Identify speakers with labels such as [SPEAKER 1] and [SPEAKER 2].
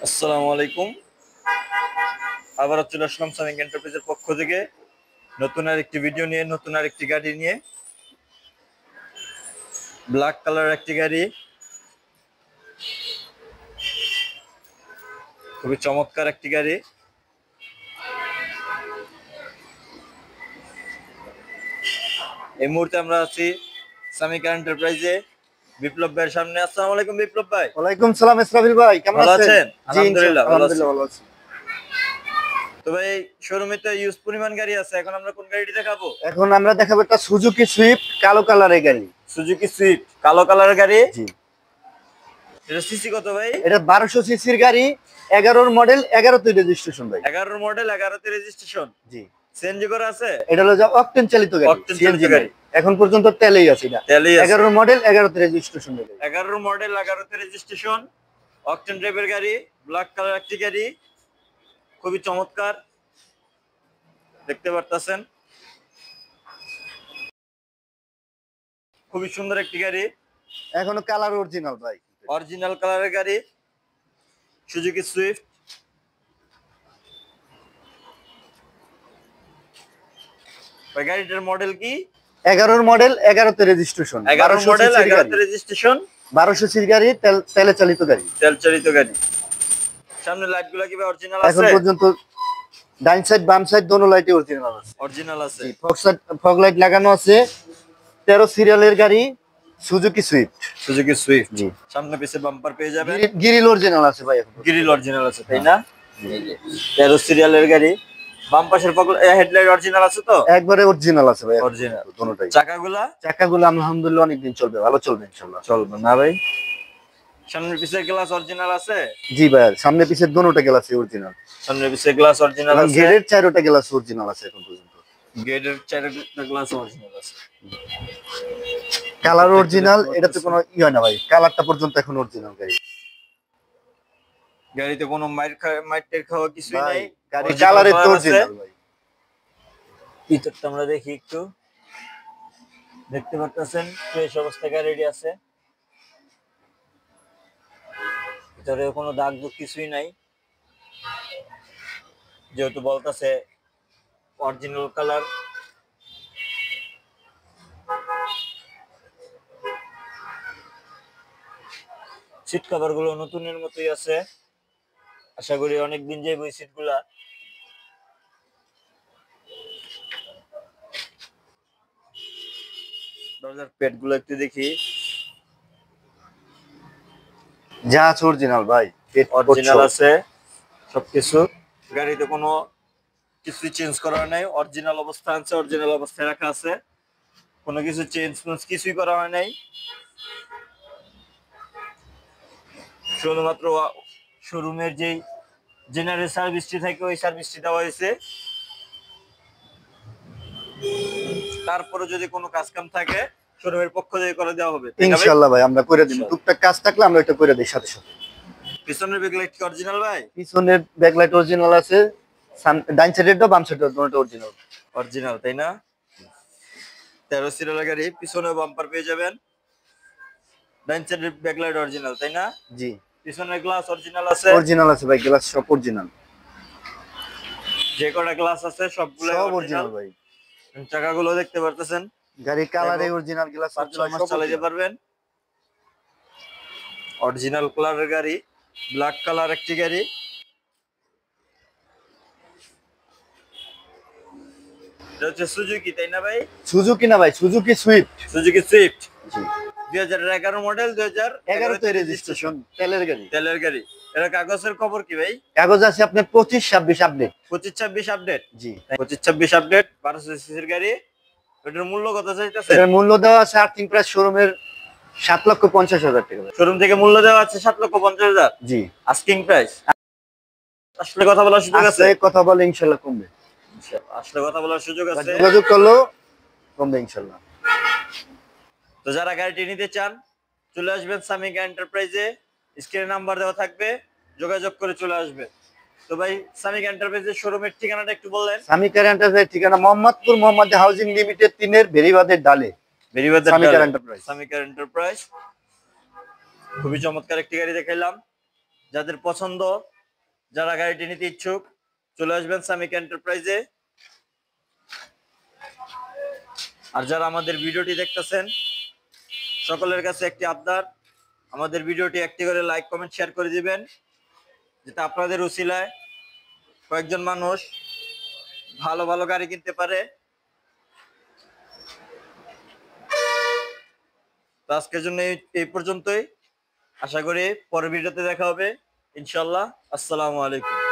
[SPEAKER 1] আসসালামু আলাইকুম। আবার চলে আসলাম সামিক এন্টারপ্রাইজের পক্ষ থেকে নতুন আরেকটি ভিডিও নিয়ে, নতুন আরেকটি গাড়ি নিয়ে। ব্ল্যাক কালার একটি গাড়ি, খুবই চমৎকার একটি গাড়ি। এই মুহূর্তে আমরা আছি সামিক এন্টারপ্রাইজে বিপ্লব ভাইয়ের সামনে। আসসালামু আলাইকুম বিপ্লব ভাই।
[SPEAKER 2] ওয়ালাইকুম সালাম ইসরাফিল ভাই, কেমন
[SPEAKER 1] ভালো
[SPEAKER 2] আছেন?
[SPEAKER 1] আছেন?
[SPEAKER 2] জি
[SPEAKER 1] আলহামদুলিল্লাহ ভালো আছি।
[SPEAKER 2] আলহামদুলিল্লাহ ভালো আছি।
[SPEAKER 1] তো ভাই, শোরুমে তো ইউজ পরিমাণ গাড়ি আছে, এখন আমরা কোন গাড়িটি দেখাবো?
[SPEAKER 2] এখন আমরা দেখাবো একটা সুজুকি সুইফট কালো কালারের গাড়ি।
[SPEAKER 1] সুজুকি সুইফট কালো কালারের গাড়ি।
[SPEAKER 2] জি,
[SPEAKER 1] এটা সিসি কত ভাই?
[SPEAKER 2] এটা 1200 সিসির গাড়ি, 11 মডেল, 11তে রেজিস্ট্রেশন ভাই।
[SPEAKER 1] 11 মডেল, 11তে রেজিস্ট্রেশন।
[SPEAKER 2] জি,
[SPEAKER 1] সিএনজি করা আছে?
[SPEAKER 2] এটা হলো যা অকটেন চালিত গাড়ি,
[SPEAKER 1] অকটেন চালিত
[SPEAKER 2] সিএনজি
[SPEAKER 1] গাড়ি।
[SPEAKER 2] এখন পর্যন্ত তেলেই আছে এটা।
[SPEAKER 1] তেলেই আছে।
[SPEAKER 2] 11 মডেল, 11তে রেজিস্ট্রেশন গাড়ি।
[SPEAKER 1] 11 মডেল, 11তে রেজিস্ট্রেশন, অকটেন ড্রাইভের গাড়ি, ব্ল্যাক কালার একটি গাড়ি, খুবই চমৎকার দেখতে পারতেছেন। খুবই সুন্দর একটি গাড়ি,
[SPEAKER 2] এখনো কালার অরিজিনাল ভাই,
[SPEAKER 1] অরিজিনাল কালারের গাড়ি, সুজুকি সুইফট। ওই গাড়িটার মডেল কি?
[SPEAKER 2] 11 মডেল, 11তে রেজিস্ট্রেশন,
[SPEAKER 1] 11 মডেল, 11তে রেজিস্ট্রেশন,
[SPEAKER 2] 1200 সিসির গাড়ি, তেলে চালিত গাড়ি।
[SPEAKER 1] তেল চালিত গাড়ি। সামনে লাইটগুলো কি ভাই অরিজিনাল
[SPEAKER 2] এখন
[SPEAKER 1] আছে?
[SPEAKER 2] পর্যন্ত ডাইন সাইড বাম সাইড দোনো লাইটই অরিজিনাল আছে।
[SPEAKER 1] অরিজিনাল আছে।
[SPEAKER 2] জি, ফগ লাইট লাগানো আছে। 13 সিরিয়ালের গাড়ি, সুজুকি সুইফট।
[SPEAKER 1] Suzuki Swift.
[SPEAKER 2] জি,
[SPEAKER 1] সামনে পিছে বাম্পার পেয়ে যাবেন।
[SPEAKER 2] গ্রিল অরিজিনাল আছে ভাই এখন।
[SPEAKER 1] গ্রিল অরিজিনাল আছে তাই না? 13 সিরিয়ালের গাড়ি। বাম পাশের হেডলাইট অরিজিনাল আছে তো?
[SPEAKER 2] একবারে অরিজিনাল আছে ভাই,
[SPEAKER 1] অরিজিনাল
[SPEAKER 2] দোনোটাই।
[SPEAKER 1] চাকাগুলা?
[SPEAKER 2] চাকাগুলো আলহামদুলিল্লাহ অনেকদিন চলবে, ভালো চলবে ইনশাআল্লাহ।
[SPEAKER 1] চলবে না ভাই? সামনের পিছের গ্লাস অরিজিনাল আছে?
[SPEAKER 2] জি ভাই, সামনে পিছে দোনোটা গ্লাস অরিজিনাল।
[SPEAKER 1] সামনের পিছের গ্লাস অরিজিনাল আছে।
[SPEAKER 2] গেটের চারোটা গ্লাস অরিজিনাল আছে এখন পর্যন্ত।
[SPEAKER 1] গেটের চারটা গ্লাস অরিজিনাল আছে।
[SPEAKER 2] কালার অরিজিনাল, এটাতে কোনো ই হয় না ভাই, কালারটা পর্যন্ত এখন অরিজিনাল গাড়ি।
[SPEAKER 1] গাড়িতে কোনো মাইটের খাওয়া কিছুই
[SPEAKER 2] ভাই
[SPEAKER 1] নাই।
[SPEAKER 2] গাড়ি
[SPEAKER 1] Original
[SPEAKER 2] কালারে তো
[SPEAKER 1] colour আছে।
[SPEAKER 2] অরিজিনাল ভাই।
[SPEAKER 1] ভিতরটা আমরা দেখি একটু। দেখতে পারতেছেন ফ্রেশ অবস্থায় গাড়িটি আছে। ভিতরে কোনো দাগ দুগ কিছুই নাই, যেহেতু বলতেছে অরিজিনাল কালার। সিট কভার গুলো নতুনের মতোই আছে, আশা করি অনেকদিন যাইব এই সিট গুলা। দরজার পেট গুলো একটু দেখি।
[SPEAKER 2] যা আছে অরিজিনাল ভাই,
[SPEAKER 1] অরিজিনাল আছে সবকিছু। গাড়িতে কোনো কিছু চেঞ্জ করা হয় নাই, অরিজিনাল অবস্থা আছে, অরিজিনাল অবস্থায় রাখা আছে। কোনো কিছু চেঞ্জ কিছুই করা হয় নাই। শুধুমাত্র শোরুমের যেই জেনারেল সার্ভিসটি থাকে ওই সার্ভিসটি দেওয়া হয়েছে। তারপরে যদি কোনো কাজ কাম থাকে শোরুমের পক্ষ থেকে করে দেওয়া হবে
[SPEAKER 2] ইনশাআল্লাহ ভাই, আমরা করে দিব। টুকটাক কাজ থাকলে আমরা এটা করে দেই সাথে সাথে।
[SPEAKER 1] পিছনের ব্যাকলাইট কি অরিজিনাল ভাই?
[SPEAKER 2] পিছনের ব্যাকলাইট অরিজিনাল আছে, ডাইন সাইডেরটা বাম সাইডের দুটোটা অরিজিনাল।
[SPEAKER 1] অরিজিনাল তাই না? 13 সিরিয়ালের গাড়ি, পিছনে বাম্পার পেয়ে যাবেন। ডাইন সাইডের ব্যাকলাইট অরিজিনাল তাই না?
[SPEAKER 2] জি,
[SPEAKER 1] পিছনের গ্লাস অরিজিনাল আছে।
[SPEAKER 2] অরিজিনাল আছে ভাই, গ্লাস সব অরিজিনাল।
[SPEAKER 1] যে কটা গ্লাস আছে সবগুলো
[SPEAKER 2] সব
[SPEAKER 1] অরিজিনাল
[SPEAKER 2] অরিজিনাল ভাই।
[SPEAKER 1] চাকাগুলো দেখতে পারতেছেন,
[SPEAKER 2] গাড়ির কালারে অরিজিনাল, গ্লাস
[SPEAKER 1] 5-6 মাস চালাতে পারবেন। অরিজিনাল কালারের গাড়ি, ব্ল্যাক কালার একটি গাড়ি। এটা হচ্ছে সুজুকি তাই না ভাই?
[SPEAKER 2] সুজুকি না ভাই, সুজুকি সুইফট।
[SPEAKER 1] Suzuki Swift.
[SPEAKER 2] জি,
[SPEAKER 1] 2011 মডেল,
[SPEAKER 2] 11তে রেজিস্ট্রেশন, তেলের গাড়ি।
[SPEAKER 1] তেলের গাড়ি। এটা কাগজের খবর কি ভাই?
[SPEAKER 2] কাগজ আছে আপনার 25-26 আপডেট।
[SPEAKER 1] 25-26 আপডেট।
[SPEAKER 2] জি,
[SPEAKER 1] 25-26 আপডেট, 1200 সিসির গাড়ি। এটার মূল্য কত চাইতেছে?
[SPEAKER 2] এটার মূল্য দেওয়া আছে আর্থিং প্রাইস শোরুমের 7,50,000 টাকা।
[SPEAKER 1] শোরুম থেকে মূল্য দেওয়া আছে 7,50,000।
[SPEAKER 2] জি,
[SPEAKER 1] আস্কিং প্রাইস। আসলে কথা বলার সুযোগ আছে?
[SPEAKER 2] আসলে কথা বলে ইনশাআল্লাহ কমবে।
[SPEAKER 1] আসলে কথা বলার সুযোগ আছে।
[SPEAKER 2] যোগাযোগ করলেও কমবে ইনশাআল্লাহ।
[SPEAKER 1] তো যারা গাড়িটি নিতে চান চলে আসবেন সামিক এন্টারপ্রাইজে, স্ক্রিনে নাম্বার দেওয়া থাকবে, যোগাযোগ করে চলে আসবে। তো ভাই, সামিক এন্টারপ্রাইজের শোরুমের ঠিকানাটা একটু বললেন।
[SPEAKER 2] সামিক এন্টারপ্রাইজ ঠিকানা মোহাম্মদপুর মোহাম্মদ হাউজিং লিমিটেড 3-এর বেরিবাদের ডালে।
[SPEAKER 1] বেরিবাদের
[SPEAKER 2] সামিক এন্টারপ্রাইজ।
[SPEAKER 1] সামিক এন্টারপ্রাইজ। খুবই চমৎকার একটি গাড়ি দেখাইলাম। যাদের পছন্দ, যারা গাড়িটি নিতে ইচ্ছুক চলে আসবেন সামিক এন্টারপ্রাইজে। আর যারা আমাদের ভিডিওটি দেখতেছেন সকলের কাছে একটি আবদার, আমাদের ভিডিওটি একটি করে লাইক কমেন্ট শেয়ার করে দিবেন, যাতে আপনাদের উসিলায় কয়েকজন মানুষ ভালো ভালো গাড়ি কিনতে পারে। তো আজকের জন্য এই পর্যন্তই। আশা করি পরের ভিডিওতে দেখা হবে ইনশাল্লাহ। আসসালামু আলাইকুম।